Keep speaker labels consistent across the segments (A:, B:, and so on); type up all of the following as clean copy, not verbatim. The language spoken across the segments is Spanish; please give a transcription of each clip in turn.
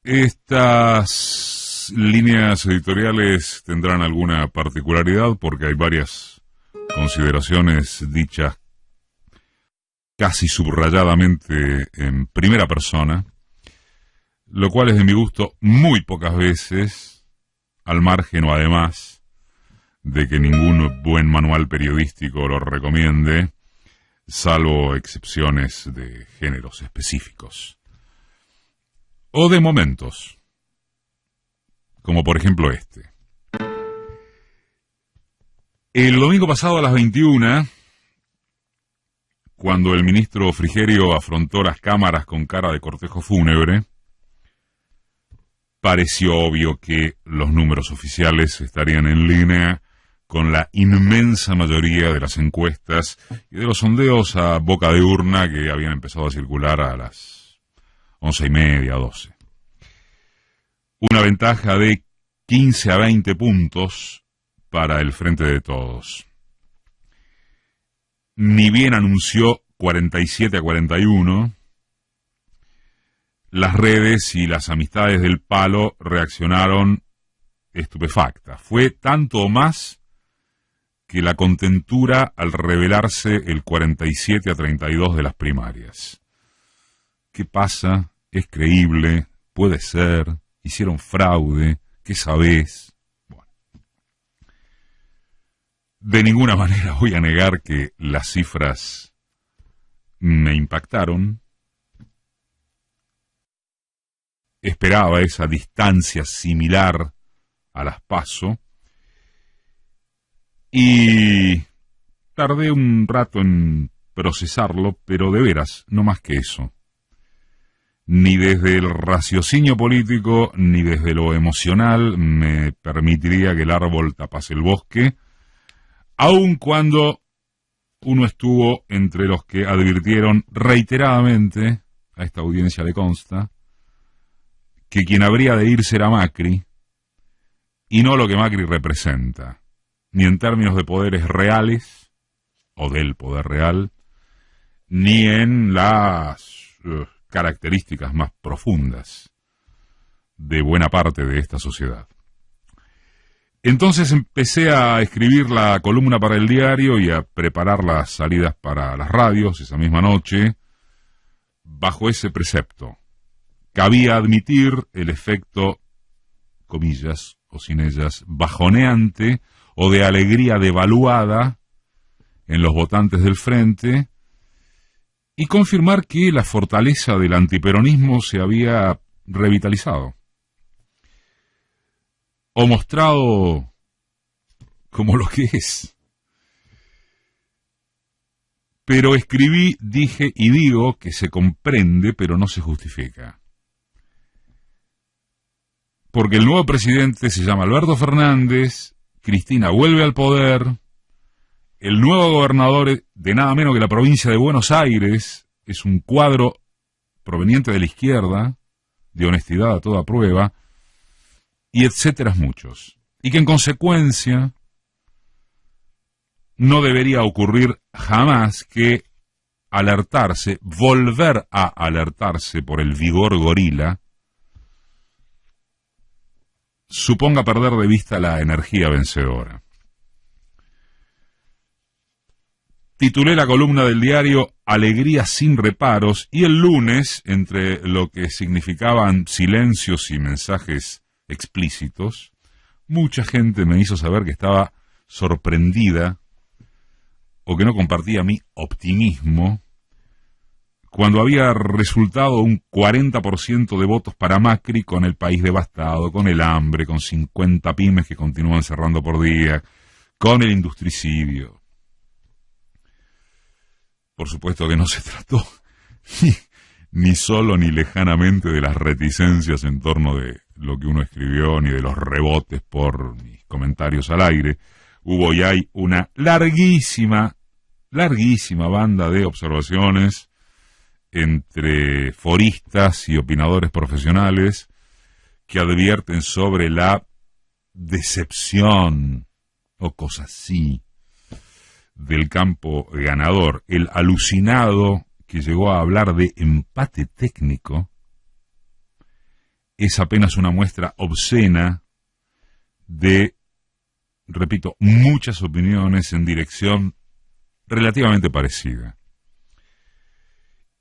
A: Estas líneas editoriales tendrán alguna particularidad porque hay varias consideraciones dichas casi subrayadamente en primera persona, lo cual es de mi gusto muy pocas veces, al margen o además de que ningún buen manual periodístico lo recomiende, salvo excepciones de géneros específicos. O de momentos, como por ejemplo este. El domingo pasado a las 21, cuando el ministro Frigerio afrontó las cámaras con cara de cortejo fúnebre, pareció obvio que los números oficiales estarían en línea con la inmensa mayoría de las encuestas y de los sondeos a boca de urna que habían empezado a circular a las 11:30, 12. Una ventaja de 15 a 20 puntos para el Frente de Todos. Ni bien anunció 47 a 41, las redes y las amistades del palo reaccionaron estupefactas. Fue tanto o más que la contentura al revelarse el 47 a 32 de las primarias. ¿Qué pasa? ¿Es creíble? ¿Puede ser? ¿Hicieron fraude? ¿Qué sabés? Bueno. De ninguna manera voy a negar que las cifras me impactaron. Esperaba esa distancia similar a las PASO y tardé un rato en procesarlo, pero de veras, no más que eso. Ni desde el raciocinio político, ni desde lo emocional me permitiría que el árbol tapase el bosque, aun cuando uno estuvo entre los que advirtieron reiteradamente, a esta audiencia le consta, que quien habría de irse era Macri, y no lo que Macri representa, ni en términos de poderes reales, o del poder real, ni en las características más profundas de buena parte de esta sociedad. Entonces empecé a escribir la columna para el diario y a preparar las salidas para las radios esa misma noche, bajo ese precepto. Cabía admitir el efecto, comillas o sin ellas, bajoneante o de alegría devaluada en los votantes del Frente, y confirmar que la fortaleza del antiperonismo se había revitalizado, o mostrado como lo que es. Pero escribí, dije y digo que se comprende, pero no se justifica. Porque el nuevo presidente se llama Alberto Fernández, Cristina vuelve al poder, el nuevo gobernador de nada menos que la provincia de Buenos Aires es un cuadro proveniente de la izquierda, de honestidad a toda prueba, y etcétera muchos. Y que en consecuencia no debería ocurrir jamás que alertarse, volver a alertarse por el vigor gorila, suponga perder de vista la energía vencedora. Titulé la columna del diario Alegría sin reparos, y el lunes, entre lo que significaban silencios y mensajes explícitos, mucha gente me hizo saber que estaba sorprendida o que no compartía mi optimismo cuando había resultado un 40% de votos para Macri, con el país devastado, con el hambre, con 50 pymes que continúan cerrando por día, con el industricidio. Por supuesto que no se trató ni solo ni lejanamente de las reticencias en torno de lo que uno escribió, ni de los rebotes por mis comentarios al aire. Hubo y hay una larguísima banda de observaciones entre foristas y opinadores profesionales que advierten sobre la decepción o cosas así del campo ganador. El alucinado que llegó a hablar de empate técnico es apenas una muestra obscena de, repito, muchas opiniones en dirección relativamente parecida.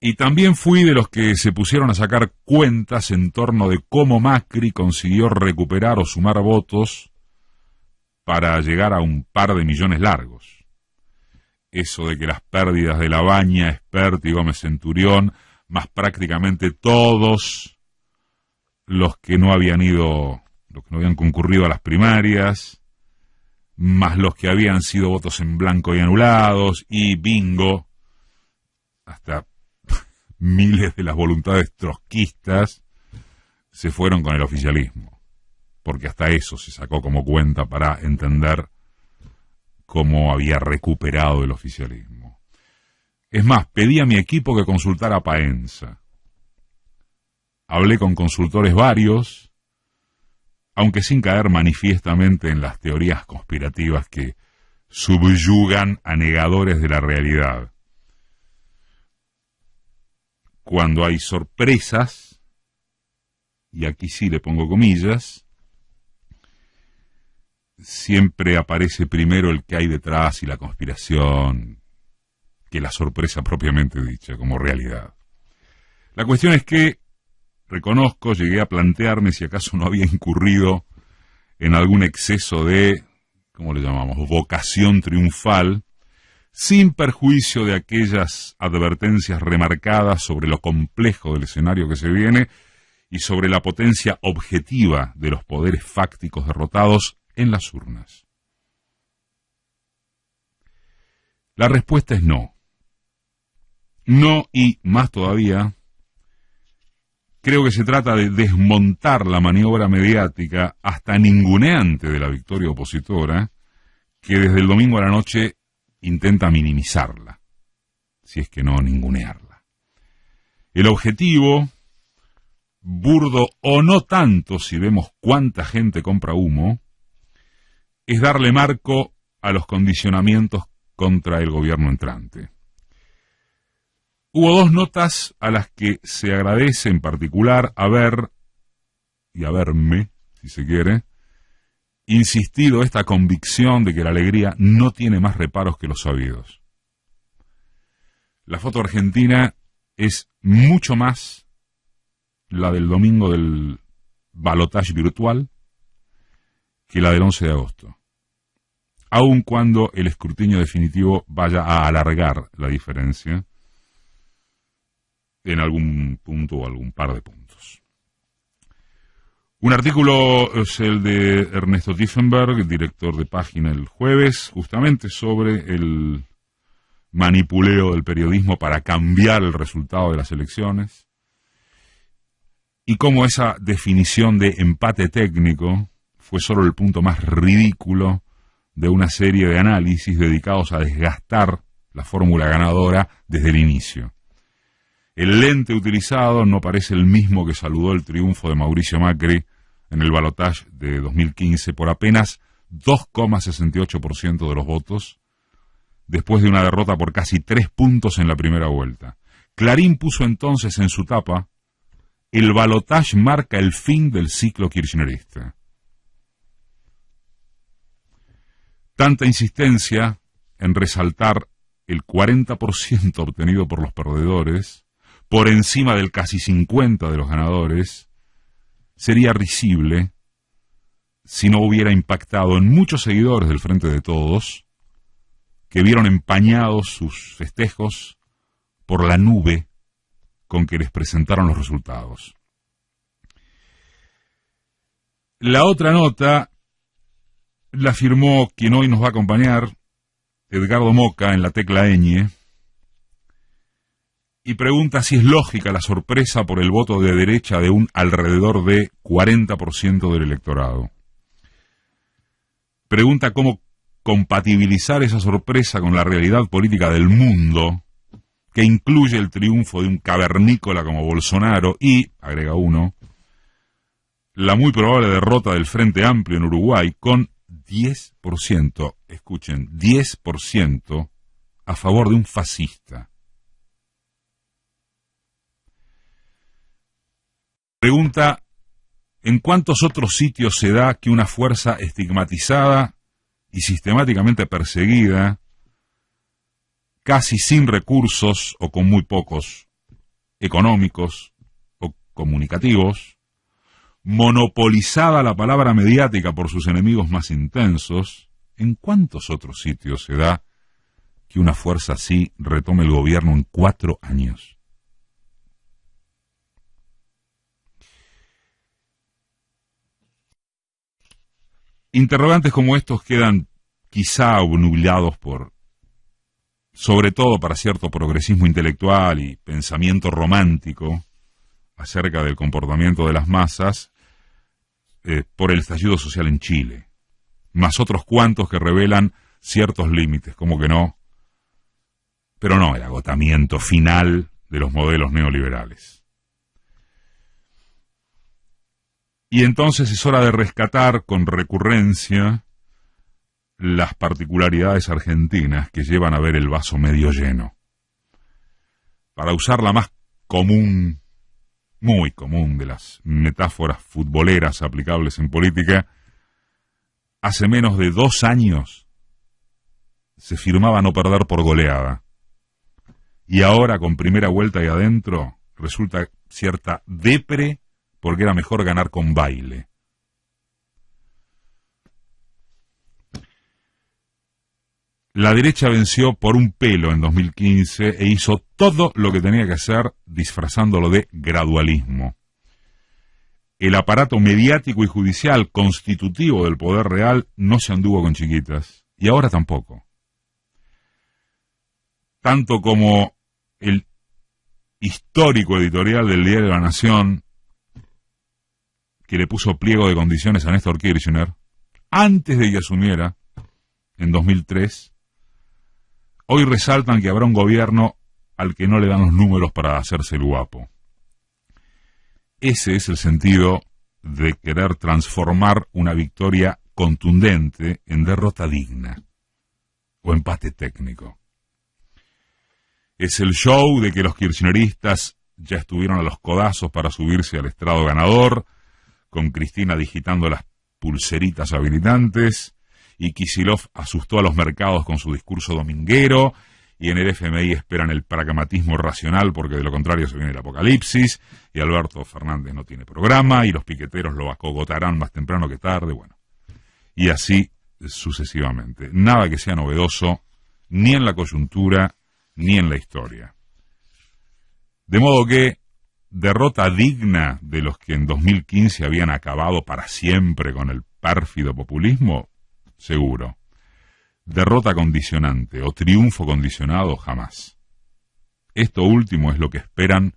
A: Y también fui de los que se pusieron a sacar cuentas en torno de cómo Macri consiguió recuperar o sumar votos para llegar a un par de millones largos. Eso de que las pérdidas de Labaña, Espert y Gómez Centurión, más prácticamente todos los que no habían concurrido a las primarias, más los que habían sido votos en blanco y anulados, y bingo, hasta miles de las voluntades trotskistas se fueron con el oficialismo, porque hasta eso se sacó como cuenta para entender cómo había recuperado el oficialismo. Es más, pedí a mi equipo que consultara a Paenza. Hablé con consultores varios, aunque sin caer manifiestamente en las teorías conspirativas que subyugan a negadores de la realidad. Cuando hay sorpresas, y aquí sí le pongo comillas, siempre aparece primero el que hay detrás y la conspiración que la sorpresa propiamente dicha como realidad. La cuestión es que, reconozco, llegué a plantearme si acaso no había incurrido en algún exceso de, ¿cómo le llamamos?, vocación triunfal, sin perjuicio de aquellas advertencias remarcadas sobre lo complejo del escenario que se viene y sobre la potencia objetiva de los poderes fácticos derrotados en las urnas. La respuesta es no. No, y más todavía, creo que se trata de desmontar la maniobra mediática hasta ninguneante de la victoria opositora, que desde el domingo a la noche intenta minimizarla, si es que no ningunearla. El objetivo, burdo o no tanto si vemos cuánta gente compra humo, es darle marco a los condicionamientos contra el gobierno entrante. Hubo dos notas a las que se agradece en particular haberme, si se quiere, insistido esta convicción de que la alegría no tiene más reparos que los sabidos. La foto argentina es mucho más la del domingo del balotaje virtual que la del 11 de agosto, aun cuando el escrutinio definitivo vaya a alargar la diferencia en algún punto o algún par de puntos. Un artículo es el de Ernesto Tiefenberg, director de página el jueves, justamente sobre el manipuleo del periodismo para cambiar el resultado de las elecciones y cómo esa definición de empate técnico fue solo el punto más ridículo de una serie de análisis dedicados a desgastar la fórmula ganadora desde el inicio. El lente utilizado no parece el mismo que saludó el triunfo de Mauricio Macri en el balotaje de 2015 por apenas 2,68% de los votos, después de una derrota por casi 3 puntos en la primera vuelta. Clarín puso entonces en su tapa: el balotaje marca el fin del ciclo kirchnerista. Tanta insistencia en resaltar el 40% obtenido por los perdedores, por encima del casi 50% de los ganadores, sería risible si no hubiera impactado en muchos seguidores del Frente de Todos, que vieron empañados sus festejos por la nube con que les presentaron los resultados. La otra nota la firmó quien hoy nos va a acompañar, Edgardo Moca, en la tecla ñ, y pregunta si es lógica la sorpresa por el voto de derecha de un alrededor de 40% del electorado. Pregunta cómo compatibilizar esa sorpresa con la realidad política del mundo, que incluye el triunfo de un cavernícola como Bolsonaro y, agrega uno, la muy probable derrota del Frente Amplio en Uruguay con 10%, escuchen, 10% a favor de un fascista. Pregunta ¿En cuántos otros sitios se da que una fuerza estigmatizada y sistemáticamente perseguida, casi sin recursos o con muy pocos económicos o comunicativos, monopolizada la palabra mediática por sus enemigos más intensos, ¿en cuántos otros sitios se da que una fuerza así retome el gobierno en 4 años? Interrogantes como estos quedan quizá obnubilados sobre todo para cierto progresismo intelectual y pensamiento romántico acerca del comportamiento de las masas, por el estallido social en Chile, más otros cuantos que revelan ciertos límites, como que no, pero no el agotamiento final de los modelos neoliberales. Y entonces es hora de rescatar con recurrencia las particularidades argentinas que llevan a ver el vaso medio lleno. Para usar la más común, muy común de las metáforas futboleras aplicables en política, hace menos de 2 años se firmaba no perder por goleada. Y ahora, con primera vuelta y adentro, resulta cierta depre porque era mejor ganar con baile. La derecha venció por un pelo en 2015 e hizo todo lo que tenía que hacer disfrazándolo de gradualismo. El aparato mediático y judicial constitutivo del poder real no se anduvo con chiquitas, y ahora tampoco. Tanto como el histórico editorial del diario La Nación, que le puso pliego de condiciones a Néstor Kirchner, antes de que asumiera, en 2003, hoy resaltan que habrá un gobierno al que no le dan los números para hacerse el guapo. Ese es el sentido de querer transformar una victoria contundente en derrota digna o empate técnico. Es el show de que los kirchneristas ya estuvieron a los codazos para subirse al estrado ganador, con Cristina digitando las pulseritas habilitantes, y Kicillof asustó a los mercados con su discurso dominguero, y en el FMI esperan el pragmatismo racional porque de lo contrario se viene el apocalipsis, y Alberto Fernández no tiene programa, y los piqueteros lo acogotarán más temprano que tarde, bueno, y así sucesivamente. Nada que sea novedoso, ni en la coyuntura, ni en la historia. De modo que derrota digna de los que en 2015 habían acabado para siempre con el pérfido populismo, seguro. Derrota condicionante o triunfo condicionado, jamás. Esto último es lo que esperan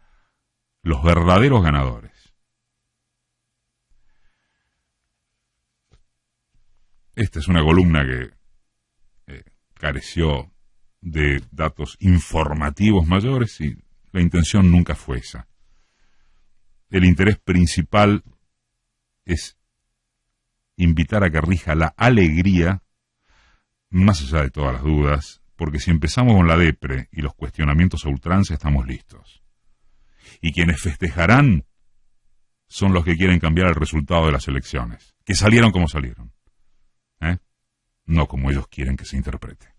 A: los verdaderos ganadores. Esta es una columna que careció de datos informativos mayores y la intención nunca fue esa. El interés principal es invitar a que rija la alegría, más allá de todas las dudas, porque si empezamos con la depre y los cuestionamientos a ultranza, estamos listos. Y quienes festejarán son los que quieren cambiar el resultado de las elecciones, que salieron como salieron, no como ellos quieren que se interprete.